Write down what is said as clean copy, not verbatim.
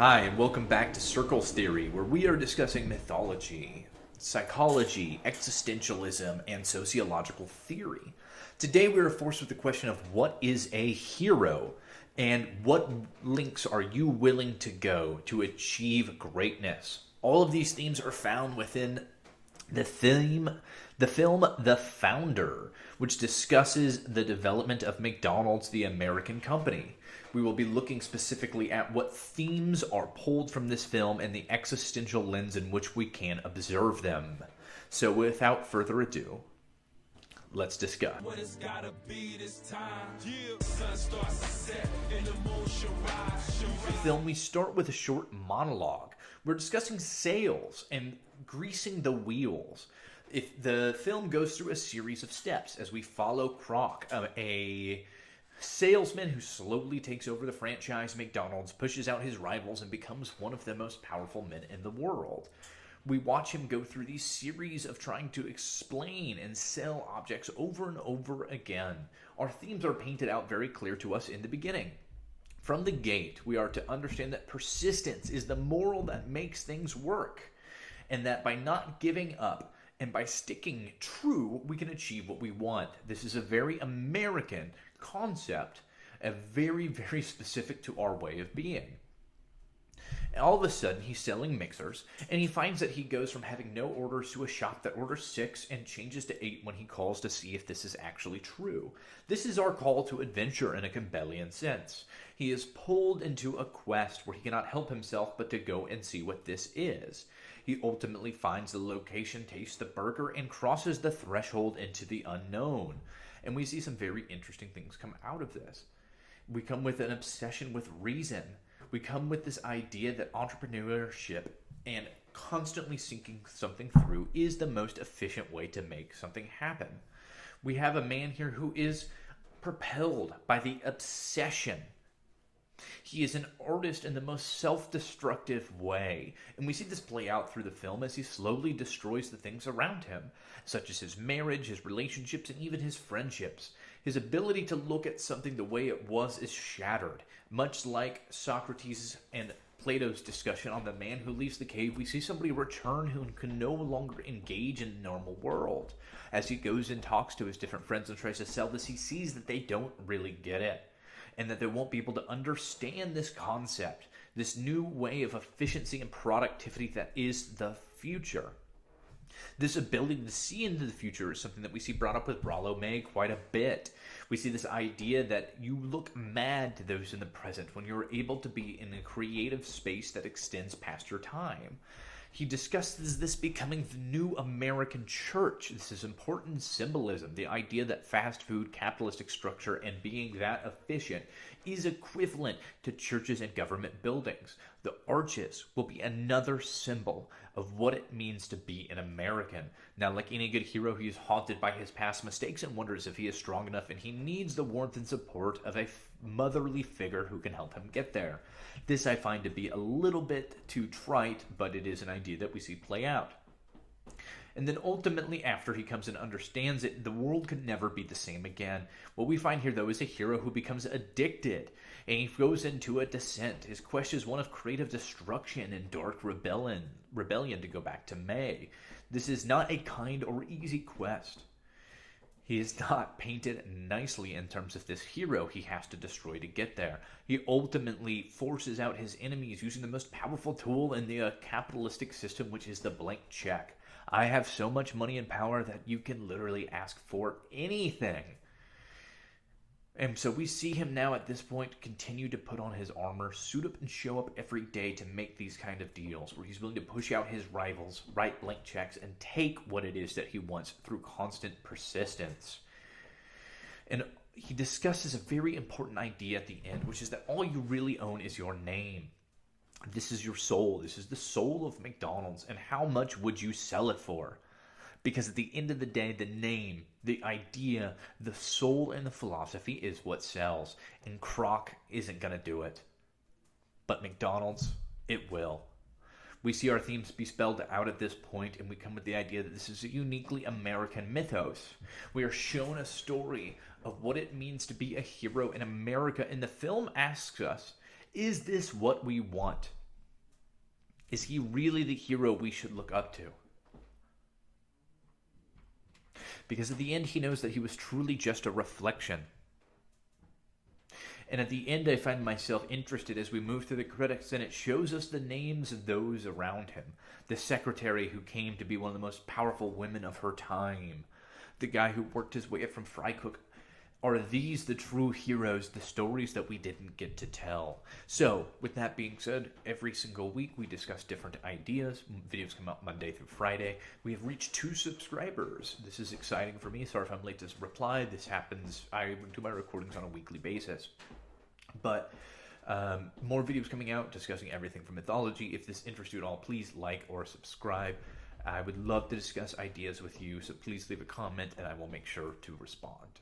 Hi, and welcome back to Circles Theory, where we are discussing mythology, psychology, existentialism, and sociological theory. Today we are forced with the question of what is a hero, and what links are you willing to go to achieve greatness? All of these themes are found within the film The Founder, which discusses the development of McDonald's, the American company. We will be looking specifically at what themes are pulled from this film and the existential lens in which we can observe them. So without further ado, let's discuss. The film, we start with a short monologue. We're discussing sales and greasing the wheels. If the film goes through a series of steps as we follow Croc, a salesman who slowly takes over the franchise McDonald's, pushes out his rivals, and becomes one of the most powerful men in the world. We watch him go through these series of trying to explain and sell objects over and over again. Our themes are painted out very clear to us in the beginning. From the gate, we are to understand that persistence is the moral that makes things work, and that by not giving up and by sticking true, we can achieve what we want. This is a very American concept, a very, very specific to our way of being. And all of a sudden, he's selling mixers, and he finds that he goes from having no orders to a shop that orders 6 and changes to 8 when he calls to see if this is actually true. This is our call to adventure in a Campbellian sense. He is pulled into a quest where he cannot help himself but to go and see what this is. He ultimately finds the location, tastes the burger, and crosses the threshold into the unknown. And we see some very interesting things come out of this. We come with an obsession with reason. We come with this idea that entrepreneurship and constantly seeking something through is the most efficient way to make something happen. We have a man here who is propelled by the obsession. He is an artist in the most self-destructive way, and we see this play out through the film as he slowly destroys the things around him, such as his marriage, his relationships, and even his friendships. His ability to look at something the way it was is shattered. Much like Socrates and Plato's discussion on the man who leaves the cave, we see somebody return who can no longer engage in the normal world. As he goes and talks to his different friends and tries to sell this, he sees that they don't really get it, and that they won't be able to understand this concept, this new way of efficiency and productivity that is the future. This ability to see into the future is something that we see brought up with Rollo May quite a bit. We see this idea that you look mad to those in the present when you're able to be in a creative space that extends past your time. He discusses this becoming the new American church. This is important symbolism, the idea that fast food, capitalistic structure, and being that efficient is equivalent to churches and government buildings. The arches will be another symbol of what it means to be an American. Now, like any good hero, he is haunted by his past mistakes and wonders if he is strong enough, and he needs the warmth and support of a motherly figure who can help him get there. This I find to be a little bit too trite, but it is an idea that we see play out. And then ultimately, after he comes and understands it, the world could never be the same again. What we find here, though, is a hero who becomes addicted, and he goes into a descent. His quest is one of creative destruction and dark rebellion, to go back to May. This is not a kind or easy quest. He is not painted nicely in terms of this hero he has to destroy to get there. He ultimately forces out his enemies using the most powerful tool in the capitalistic system, which is the blank check. I have so much money and power that you can literally ask for anything. And so we see him now at this point continue to put on his armor, suit up and show up every day to make these kind of deals where he's willing to push out his rivals, write blank checks, and take what it is that he wants through constant persistence. And he discusses a very important idea at the end, which is that all you really own is your name. This is your soul. This is the soul of McDonald's. And how much would you sell it for? Because at the end of the day, the name, the idea, the soul, and the philosophy is what sells. And Croc isn't going to do it. But McDonald's, it will. We see our themes be spelled out at this point, and we come with the idea that this is a uniquely American mythos. We are shown a story of what it means to be a hero in America, and the film asks us, is this what we want? Is he really the hero we should look up to? Because at the end, he knows that he was truly just a reflection. And at the end, I find myself interested as we move through the credits, and it shows us the names of those around him. The secretary who came to be one of the most powerful women of her time. The guy who worked his way up from fry cook. Are these the true heroes, the stories that we didn't get to tell? So, with that being said, every single week we discuss different ideas. Videos come out Monday through Friday. We have reached 2 subscribers. This is exciting for me. Sorry if I'm late to reply. This happens. I do my recordings on a weekly basis. But more videos coming out discussing everything from mythology. If this interests you at all, please like or subscribe. I would love to discuss ideas with you, so please leave a comment and I will make sure to respond.